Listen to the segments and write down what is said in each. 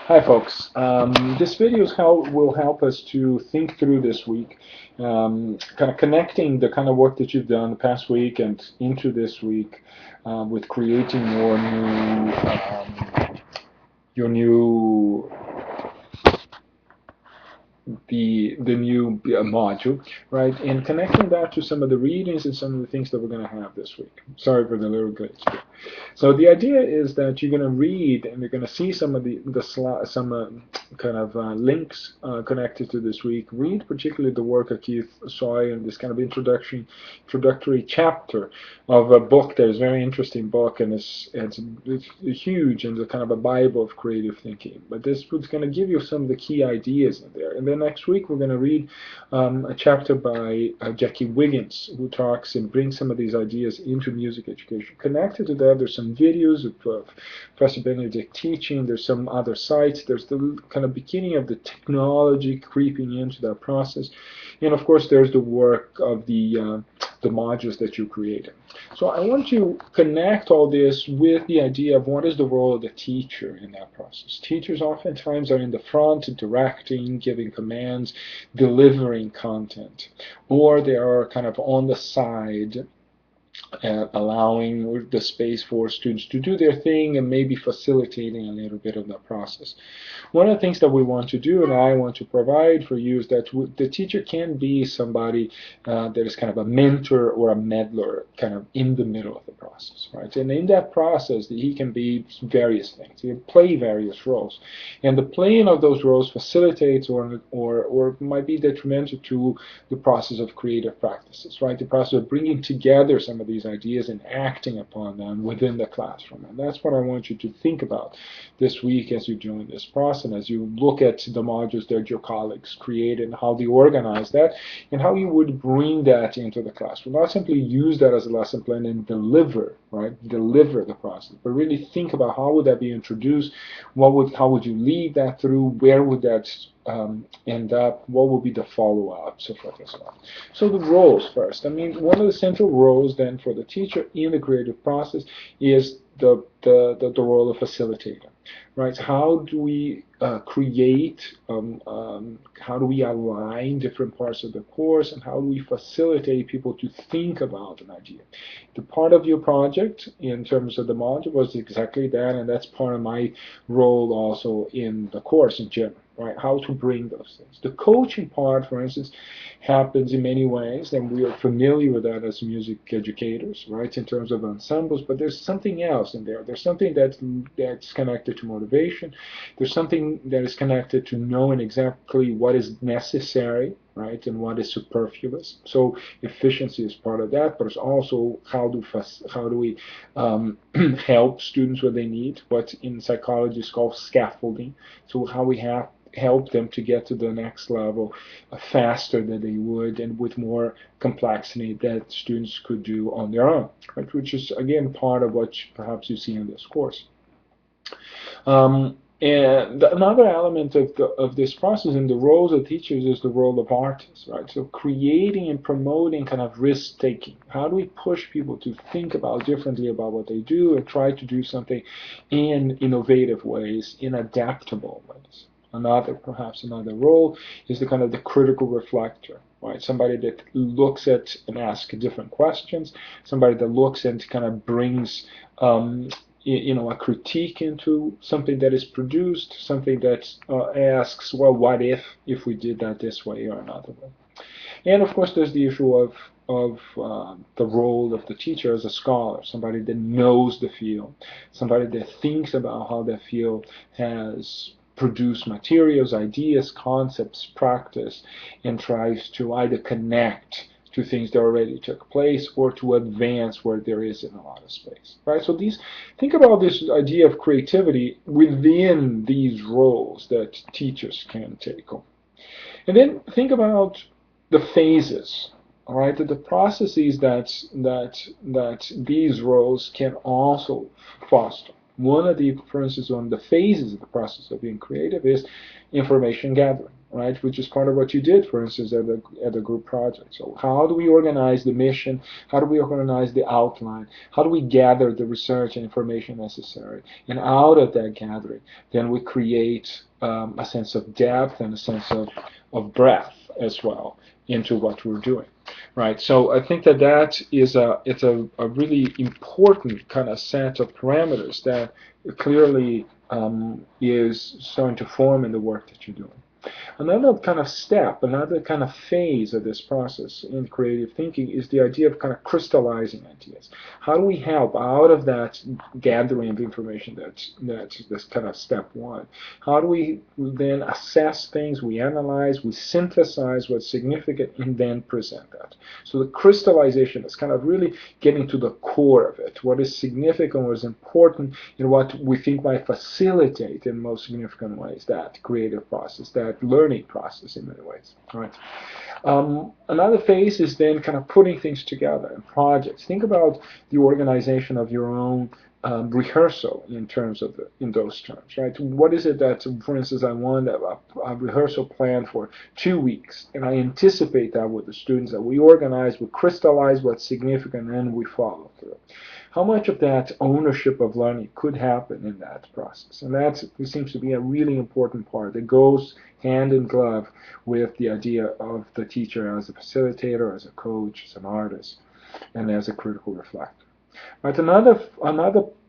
Hi folks. This video will help us to think through this week, kind of connecting the kind of work that you've done the past week and into this week with creating your new the new module, right? And connecting that to some of the readings and some of the things that we're going to have this week. Sorry for the little glitch. So the idea is that you're going to read and you're going to see some of links connected to this week. Read particularly the work of Keith Soy in this kind of introductory chapter of a book that is a very interesting book, and it's huge and it's kind of a Bible of creative thinking. But this was going to give you some of the key ideas in there. And then next week we're going to read a chapter by Jackie Wiggins, who talks and brings some of these ideas into music education. Connected to that, there's some videos of Professor Benedict teaching. There's some other sites. There's the kind of beginning of the technology creeping into that process. And of course, there's the work of the modules that you created. So I want to connect all this with the idea of what is the role of the teacher in that process. Teachers oftentimes are in the front, directing, giving commands, delivering content, or they are kind of on the side, allowing the space for students to do their thing and maybe facilitating a little bit of that process. One of the things that we want to do and I want to provide for you is that the teacher can be somebody that is kind of a mentor or a meddler kind of in the middle of the process, right? And in that process, he can be various things. He can play various roles. And the playing of those roles facilitates or might be detrimental to the process of creative practices, right? The process of bringing together some of these ideas and acting upon them within the classroom. And that's what I want you to think about this week as you join this process, and as you look at the modules that your colleagues created and how they organize that, and how you would bring that into the classroom. Not simply use that as a lesson plan and deliver, right? Deliver the process, but really think about how would that be introduced, how would you lead that through, where would that end up, what will be the follow-up, so forth and so on. So the roles first. I mean, one of the central roles then for the teacher in the creative process is the role of facilitator, right? How do we create, how do we align different parts of the course, and how do we facilitate people to think about an idea? The part of your project in terms of the module was exactly that, and that's part of my role also in the course in general. Right, how to bring those things. The coaching part, for instance, happens in many ways, and we are familiar with that as music educators, right, in terms of ensembles, but there's something else in there. There's something that's connected to motivation. There's something that is connected to knowing exactly what is necessary, right, and what is superfluous. So efficiency is part of that, but it's also how do we help students what they need, what in psychology is called scaffolding. So how we help them to get to the next level faster than they would and with more complexity that students could do on their own, right? Which is, again, part of what perhaps you see in this course. And another element of this process in the roles of teachers is the role of artists, right? So creating and promoting kind of risk-taking. How do we push people to think about differently about what they do and try to do something in innovative ways, in adaptable ways? Perhaps another role is the kind of the critical reflector, right? Somebody that looks at and asks different questions, somebody that looks and kind of brings a critique into something that is produced, something that asks, well, what if we did that this way or another way? And of course, there's the issue of the role of the teacher as a scholar, somebody that knows the field, somebody that thinks about how the field has produce materials, ideas, concepts, practice, and tries to either connect to things that already took place or to advance where there isn't a lot of space, right? So think about this idea of creativity within these roles that teachers can take on. And then think about the phases, all right, the processes that these roles can also foster. One of the, for instance, one of the phases of the process of being creative is information gathering. right? Which is part of what you did, for instance, at the group project. So how do we organize the mission? How do we organize the outline? How do we gather the research and information necessary? And out of that gathering, then we create a sense of depth and a sense of breadth as well into what we're doing. Right, so I think that it's a really important kind of set of parameters that clearly is starting to form in the work that you're doing. Another kind of step, another kind of phase of this process in creative thinking is the idea of kind of crystallizing ideas. How do we help out of that gathering of information that's this kind of step one? How do we then assess things, we analyze, we synthesize what's significant, and then present that? So the crystallization is kind of really getting to the core of it, what is significant, what is important, and what we think might facilitate in most significant ways that creative process, that learning process in many ways. All right. Another phase is then kind of putting things together in projects. Think about the organization of your own rehearsal in terms of in those terms, right? What is it that, for instance, I want a rehearsal plan for 2 weeks, and I anticipate that with the students, that we organize, we crystallize what's significant, and we follow through. How much of that ownership of learning could happen in that process? And that seems to be a really important part that goes hand in glove with the idea of the teacher as a facilitator, as a coach, as an artist, and as a critical reflector. Right, another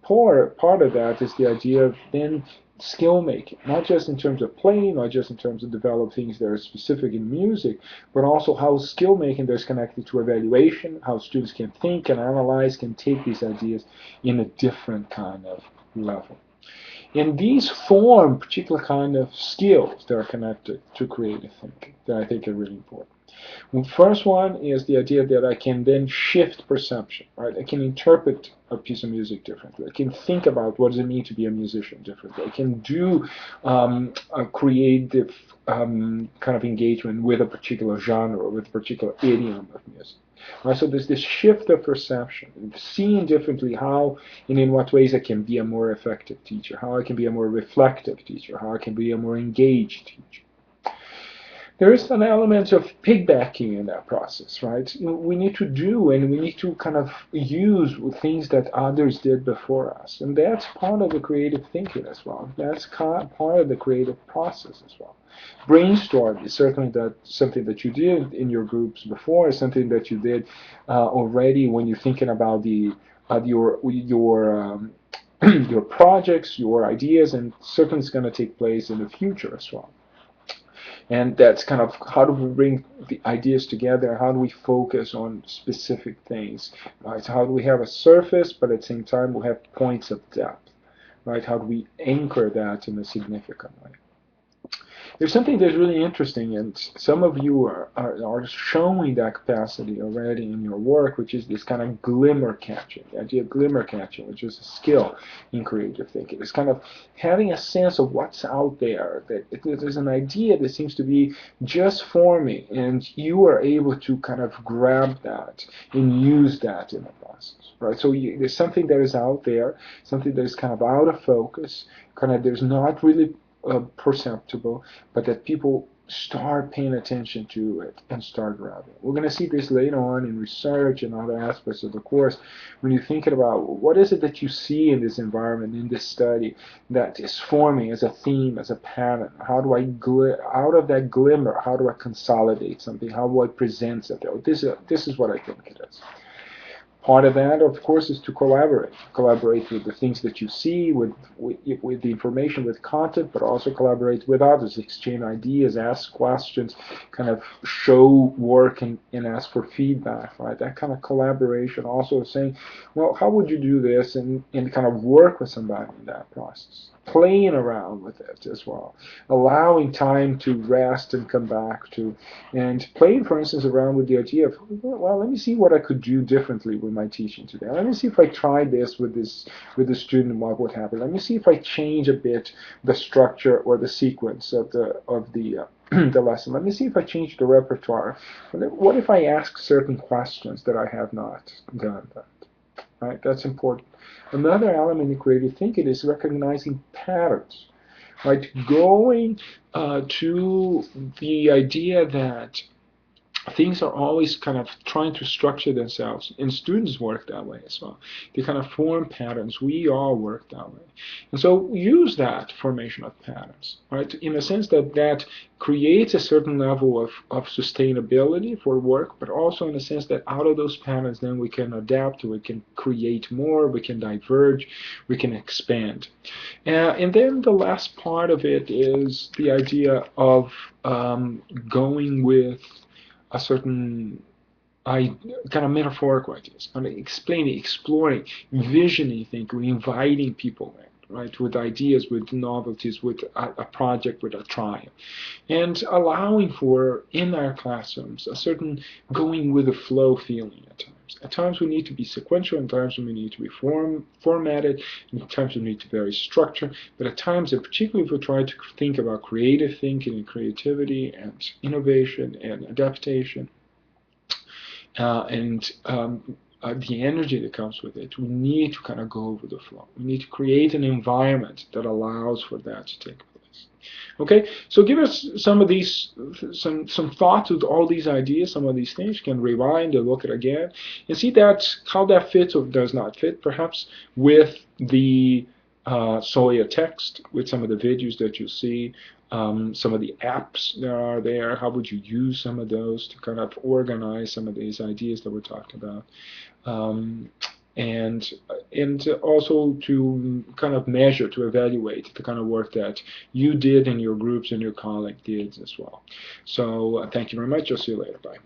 part of that is the idea of then skill making, not just in terms of playing, not just in terms of developing things that are specific in music, but also how skill making is connected to evaluation, how students can think and analyze, can take these ideas in a different kind of level. And these form particular kind of skills that are connected to creative thinking that I think are really important. The first one is the idea that I can then shift perception, right? I can interpret a piece of music differently. I can think about what does it mean to be a musician differently. I can do a creative kind of engagement with a particular genre or with a particular idiom of music. Right, so there's this shift of perception, seeing differently how and in what ways I can be a more effective teacher, how I can be a more reflective teacher, how I can be a more engaged teacher. There is an element of piggybacking in that process, right? We need to do and we need to kind of use things that others did before us. And that's part of the creative thinking as well. That's part of the creative process as well. Brainstorm is certainly something that you did in your groups before, something that you did already when you're thinking about your your projects, your ideas, and certainly it's going to take place in the future as well. And that's kind of how do we bring the ideas together? How do we focus on specific things? Right? So how do we have a surface, but at the same time we have points of depth? Right? How do we anchor that in a significant way? There's something that's really interesting, and some of you are showing that capacity already in your work, which is this kind of glimmer catching, the idea of glimmer catching, which is a skill in creative thinking. It's kind of having a sense of what's out there, that there's an idea that seems to be just forming, and you are able to kind of grab that and use that in the process, right? So there's something that is out there, something that is kind of out of focus, kind of there's not really perceptible, but that people start paying attention to it and start grabbing. We're going to see this later on in research and other aspects of the course when you're thinking about what is it that you see in this environment, in this study, that is forming as a theme, as a pattern. How do I, out of that glimmer, how do I consolidate something? How do I present something? This is what I think it is. Part of that, of course, is to collaborate with the things that you see, with the information, with content, but also collaborate with others, exchange ideas, ask questions, kind of show work and ask for feedback, right? That kind of collaboration, also saying, well, how would you do this, and kind of work with somebody in that process. Playing around with it as well, allowing time to rest and come back to, and playing, for instance, around with the idea of, well, let me see what I could do differently with my teaching today. Let me see if I try this with the student, what would happen. Let me see if I change a bit the structure or the sequence of the the lesson. Let me see if I change the repertoire. What if I ask certain questions that I have not done that? Right, that's important. Another element in creative thinking is recognizing patterns. right? Going to the idea that things are always kind of trying to structure themselves, and students work that way as well. They kind of form patterns. We all work that way, and so use that formation of patterns, right? In a sense that that creates a certain level of sustainability for work, but also in a sense that out of those patterns, then we can adapt, we can create more, we can diverge, we can expand. And then the last part of it is the idea of going with a certain kind of metaphorical ideas, kind of explaining, exploring, visioning, thinking, inviting people in, right, with ideas, with novelties, with a project, with a trial, and allowing for in our classrooms a certain going with the flow feeling at times. At times we need to be sequential, at times we need to be formatted, at times we need to be very structured, but at times, and particularly if we try to think about creative thinking and creativity and innovation and adaptation, and the energy that comes with it, we need to kind of go over the flow. We need to create an environment that allows for that to take place. Okay, so give us some of these, some thoughts with all these ideas, some of these things. You can rewind and look at it again and see that how that fits or does not fit, perhaps with the Soya text, with some of the videos that you see, some of the apps that are there. How would you use some of those to kind of organize some of these ideas that we're talking about? Um, and also to kind of measure, to evaluate the kind of work that you did in your groups and your colleague did as well. So thank you very much. I'll see you later. Bye.